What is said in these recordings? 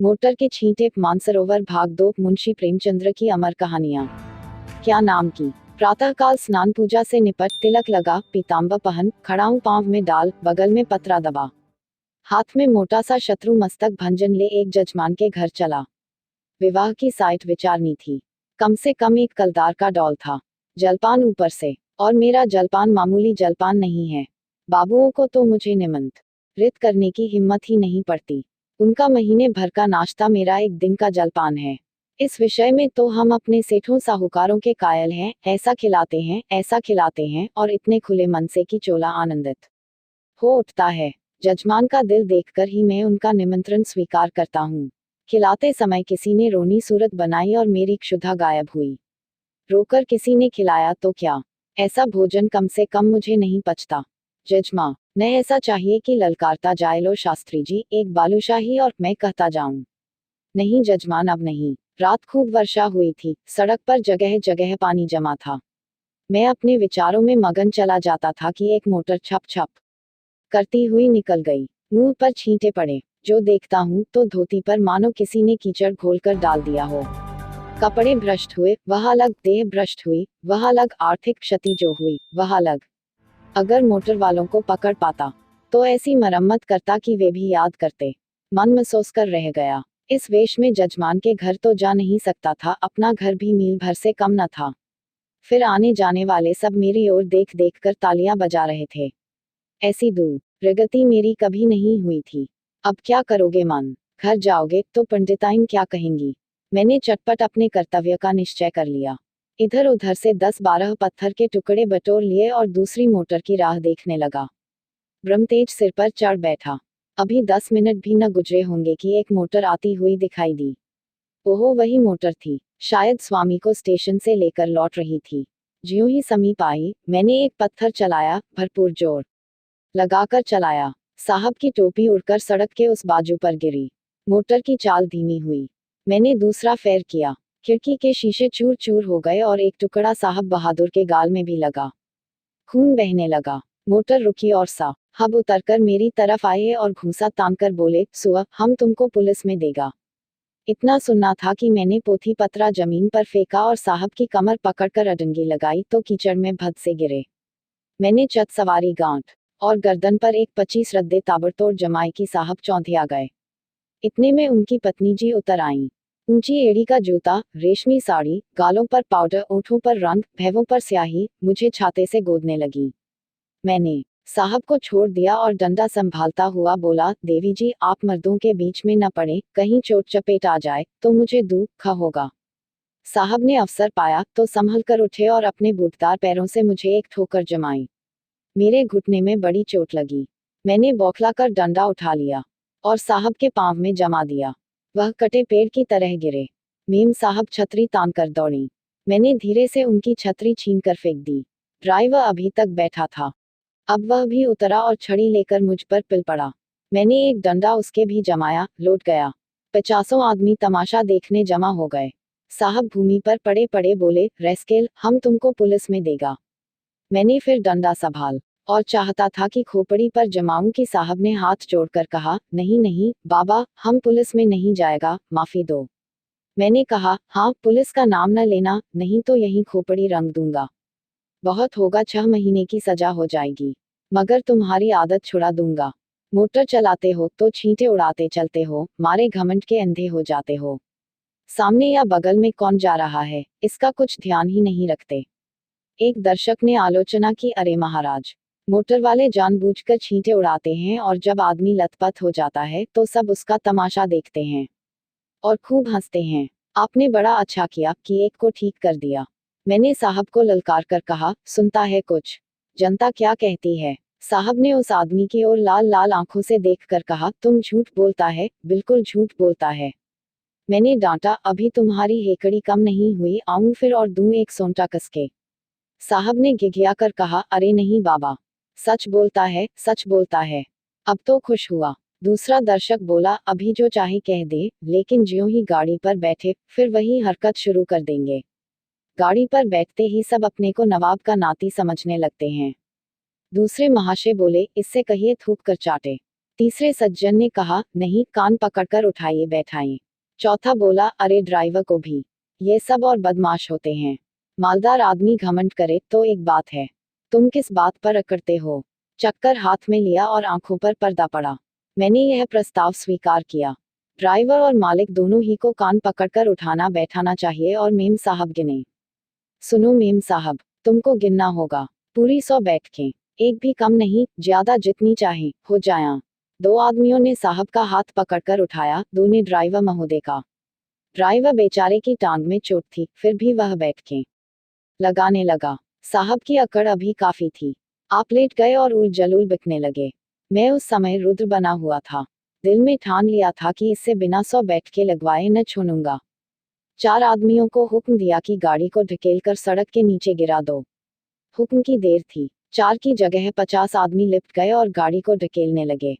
Motor के छींटे, मानसरोवर भाग 2, मुंशी प्रेमचंद्र की अमर कहानियां। क्या नाम की। प्रातःकाल स्नान पूजा से निपट, तिलक लगा, पीताम्बर पहन, खड़ाऊं पांव में डाल, बगल में पत्रा दबा, हाथ में मोटा सा शत्रु मस्तक भंजन ले एक जजमान के घर चला। विवाह की साइट विचारनी थी। कम से कम एक कलदार का डॉल था। जलपान ऊपर से, और मेरा जलपान मामूली जलपान नहीं है। बाबुओं को तो मुझे निमंत्रित करने की हिम्मत ही नहीं पड़ती। उनका महीने भर का नाश्ता मेरा एक दिन का जलपान है। इस विषय में तो हम अपने सेठों साहूकारों के कायल हैं, ऐसा खिलाते हैं, ऐसा खिलाते हैं, और इतने खुले मन से कि चोला आनंदित हो उठता है। जजमान का दिल देखकर ही मैं उनका निमंत्रण स्वीकार करता हूँ। खिलाते समय किसी ने रोनी सूरत बनाई और मेरी क्षुधा गायब हुई। रोकर किसी ने खिलाया तो क्या, ऐसा भोजन कम से कम मुझे नहीं पचता। जजमा न ऐसा चाहिए कि ललकारता जाए, लो शास्त्री जी एक बालूशाही, और मैं कहता जाऊं, नहीं जजमान अब नहीं। रात खूब वर्षा हुई थी, सड़क पर जगह जगह पानी जमा था। मैं अपने विचारों में मगन चला जाता था कि एक मोटर छप छप करती हुई निकल गई। मुंह पर छींटे पड़े। जो देखता हूँ तो धोती पर मानो किसी ने कीचड़ घोलकर डाल दिया हो। कपड़े भ्रष्ट हुए, वह अलग, देह भ्रष्ट हुई, वह अलग, आर्थिक क्षति जो हुई वह अलग। अगर मोटर वालों को पकड़ पाता तो ऐसी मरम्मत करता कि वे भी याद करते। मन महसूस कर रह गया। इस वेश में जजमान के घर तो जा नहीं सकता था, अपना घर भी मील भर से कम न था। फिर आने जाने वाले सब मेरी ओर देख देख कर तालियां बजा रहे थे। ऐसी दूर प्रगति मेरी कभी नहीं हुई थी। अब क्या करोगे मन, घर जाओगे तो पंडिताइन क्या कहेंगी। मैंने चटपट अपने कर्तव्य का निश्चय कर लिया। इधर उधर से 10-12 पत्थर के टुकड़े बटोर लिए और दूसरी मोटर की राह देखने लगा। ब्रह्मतेज सिर पर चढ़ बैठा। अभी 10 मिनट भी न गुजरे होंगे कि एक मोटर आती हुई दिखाई दी। ओहो, वही मोटर थी। शायद स्वामी को स्टेशन से लेकर लौट रही थी। ज्यों ही समीप आई, मैंने एक पत्थर चलाया, भरपूर जोर लगाकर चलाया। साहब की टोपी उड़कर सड़क के उस बाजू पर गिरी। मोटर की चाल धीमी हुई। मैंने दूसरा फेर किया। खिड़की के शीशे चूर चूर हो गए और एक टुकड़ा साहब बहादुर के गाल में भी लगा। खून बहने लगा। मोटर रुकी और साहब उतरकर मेरी तरफ आए और घूंसा तानकर बोले, सुआ, हम तुमको पुलिस में देगा। इतना सुनना था कि मैंने पोथी पत्रा जमीन पर फेंका और साहब की कमर पकड़कर अडंगी लगाई तो कीचड़ में भद से गिरे। मैंने चत सवारी गांठ और गर्दन पर एक 25 रद्दे ताबड़तोड़ जमाए कि साहब चौंधिया गए। इतने में उनकी पत्नी जी उतर आईं। ऊंची एड़ी का जूता, रेशमी साड़ी, गालों पर पाउडर, ओठों पर रंग, भैवों पर स्याही, मुझे छाते से गोदने लगी। मैंने साहब को छोड़ दिया और डंडा संभालता हुआ बोला, देवी जी आप मर्दों के बीच में न पड़े, कहीं चोट चपेट आ जाए तो मुझे दुख होगा। साहब ने अवसर पाया तो संभल कर उठे और अपने बूटदार पैरों से मुझे एक ठोकर जमाई। मेरे घुटने में बड़ी चोट लगी। मैंने बौखलाकर डंडा उठा लिया और साहब के पांव में जमा दिया। वह कटे पेड़ की तरह गिरे। मेम साहब छतरी तान कर दौड़ी। मैंने धीरे से उनकी छतरी छीन कर फेंक दी। ड्राइवर अभी तक बैठा था। अब वह भी उतरा और छड़ी लेकर मुझ पर पिल पड़ा। मैंने एक डंडा उसके भी जमाया, लौट गया। 50 आदमी तमाशा देखने जमा हो गए। साहब भूमि पर पड़े पड़े बोले, रेस्केल, हम तुमको पुलिस में देगा। मैंने फिर डंडा संभाल और चाहता था कि खोपड़ी पर जमाऊं कि साहब ने हाथ जोड़कर कहा, नहीं नहीं बाबा, हम पुलिस में नहीं जाएगा, माफी दो। मैंने कहा, हाँ पुलिस का नाम न लेना, नहीं तो यही खोपड़ी रंग दूंगा। बहुत होगा 6 महीने की सजा हो जाएगी, मगर तुम्हारी आदत छुड़ा दूंगा। मोटर चलाते हो तो छींटे उड़ाते चलते हो, मारे घमंड के अंधे हो जाते हो। सामने या बगल में कौन जा रहा है इसका कुछ ध्यान ही नहीं रखते। एक दर्शक ने आलोचना की, अरे महाराज, मोटर वाले जानबूझकर छींटे उड़ाते हैं और जब आदमी लथपथ हो जाता है तो सब उसका तमाशा देखते हैं और खूब हंसते हैं। आपने बड़ा अच्छा किया कि एक को ठीक कर दिया। मैंने साहब को ललकार कर कहा, सुनता है कुछ, जनता क्या कहती है। साहब ने उस आदमी की ओर लाल लाल आंखों से देखकर कहा, तुम झूठ बोलता है, बिल्कुल झूठ बोलता है। मैंने डांटा, अभी तुम्हारी हेकड़ी कम नहीं हुई, आऊं फिर और दूं एक सोंटा कसके। साहब ने गिघिया कर कहा, अरे नहीं बाबा, सच बोलता है, सच बोलता है। अब तो खुश हुआ। दूसरा दर्शक बोला, अभी जो चाहे कह दे, लेकिन ज्यों ही गाड़ी पर बैठे फिर वही हरकत शुरू कर देंगे। गाड़ी पर बैठते ही सब अपने को नवाब का नाती समझने लगते हैं। दूसरे महाशय बोले, इससे कहिए थूक कर चाटे। तीसरे सज्जन ने कहा, नहीं, कान पकड़कर उठाइए बैठाइए। चौथा बोला, अरे ड्राइवर को भी। ये सब और बदमाश होते हैं। मालदार आदमी घमंड करे तो एक बात है, तुम किस बात पर अकड़ते हो। चक्कर हाथ में लिया और आंखों पर पर्दा पड़ा। मैंने यह प्रस्ताव स्वीकार किया। ड्राइवर और मालिक दोनों ही को कान पकड़कर उठाना बैठाना चाहिए और मेम साहब गिने। सुनो मेम साहब, तुमको गिनना होगा। पूरी 100 बैठकें, एक भी कम नहीं, ज्यादा जितनी चाहे हो जाया। 2 आदमियों ने साहब का हाथ पकड़कर उठाया, 2 ने ड्राइवर महोदय का। ड्राइवर बेचारे की टांग में चोट थी, फिर भी वह बैठकें लगाने लगा। साहब की अकड़ अभी काफी थी। आप लेट गए और उल जलूल बिकने लगे। मैं उस समय रुद्र बना हुआ था। दिल में ठान लिया था कि इससे बिना 100 बैठकें लगवाए न छोड़ूंगा। 4 आदमियों को हुक्म दिया कि गाड़ी को ढकेलकर सड़क के नीचे गिरा दो। हुक्म की देर थी। 4 की जगह 50 आदमी लिपट गए और गाड़ी को ढकेलने लगे।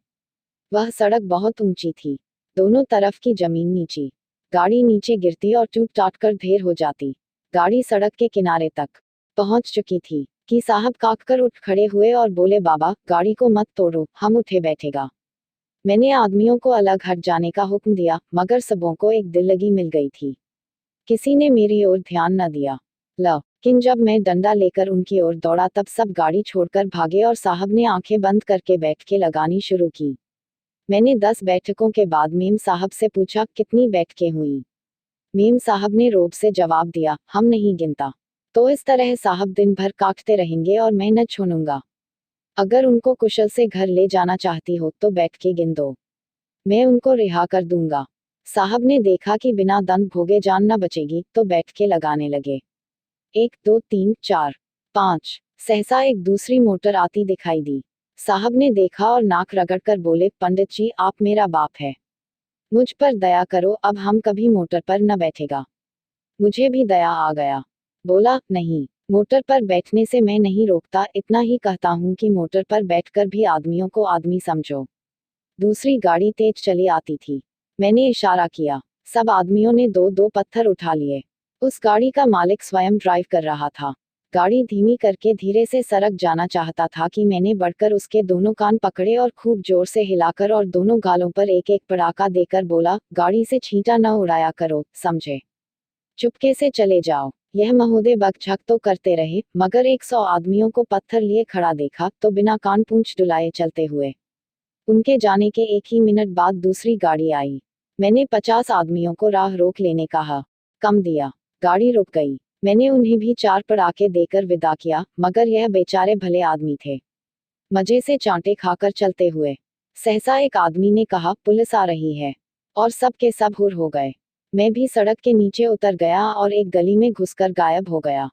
वह सड़क बहुत ऊंची थी, दोनों तरफ की जमीन नीची। गाड़ी नीचे गिरती और टूट टाट कर ढेर हो जाती। गाड़ी सड़क के किनारे तक पहुंच चुकी थी कि साहब कांपकर उठ खड़े हुए और बोले, बाबा, गाड़ी को मत तोड़ो, हम उठे बैठेगा। मैंने आदमियों को अलग हट जाने का हुक्म दिया, मगर सबों को एक दिल लगी मिल गई थी। किसी ने मेरी ओर ध्यान न दिया। लेकिन जब मैं डंडा लेकर उनकी ओर दौड़ा तब सब गाड़ी छोड़कर भागे और साहब ने आंखें बंद करके बैठकें लगानी शुरू की। मैंने 10 बैठकों के बाद मेम साहब से पूछा, कितनी बैठकें हुई। मेम साहब ने रोब से जवाब दिया, हम नहीं गिनता। तो इस तरह साहब दिन भर काटते रहेंगे और मैं न छोड़ूंगा। अगर उनको कुशल से घर ले जाना चाहती हो तो बैठकें गिन दो, मैं उनको रिहा कर दूंगा। साहब ने देखा कि बिना दंड भोगे जान न बचेगी तो बैठकें लगाने लगे। 1 2 3 4 5। सहसा एक दूसरी मोटर आती दिखाई दी। साहब ने देखा और नाक रगड़कर बोले, पंडित जी, आप मेरा बाप है, मुझ पर दया करो, अब हम कभी मोटर पर न बैठेगा। मुझे भी दया आ गया। बोला, नहीं, मोटर पर बैठने से मैं नहीं रोकता, इतना ही कहता हूँ कि मोटर पर बैठकर भी आदमियों को आदमी समझो। दूसरी गाड़ी तेज चली आती थी। मैंने इशारा किया। सब आदमियों ने 2-2 पत्थर उठा लिए। उस गाड़ी का मालिक स्वयं ड्राइव कर रहा था। गाड़ी धीमी करके धीरे से सड़क जाना चाहता था कि मैंने बढ़कर उसके दोनों कान पकड़े और खूब जोर से हिलाकर और दोनों गालों पर एक एक पड़ाका देकर बोला, गाड़ी से छींटा न उड़ाया करो, समझे। चुपके से चले जाओ। यह महोदय बकझक तो करते रहे, मगर 100 आदमियों को पत्थर लिए खड़ा देखा तो बिना कान पूंछ डुलाए चलते हुए। उनके जाने के 1 ही मिनट बाद दूसरी गाड़ी आई। मैंने 50 आदमियों को राह रोक लेने कहा। कम दिया। गाड़ी रुक गई। मैंने उन्हें भी 4 पड़ाके देकर विदा किया, मगर यह बेचारे भले आदमी थे, मजे से चांटे खाकर चलते हुए। सहसा एक आदमी ने कहा, पुलिस आ रही है, और सब के सब हुर हो गए। मैं भी सड़क के नीचे उतर गया और एक गली में घुसकर गायब हो गया।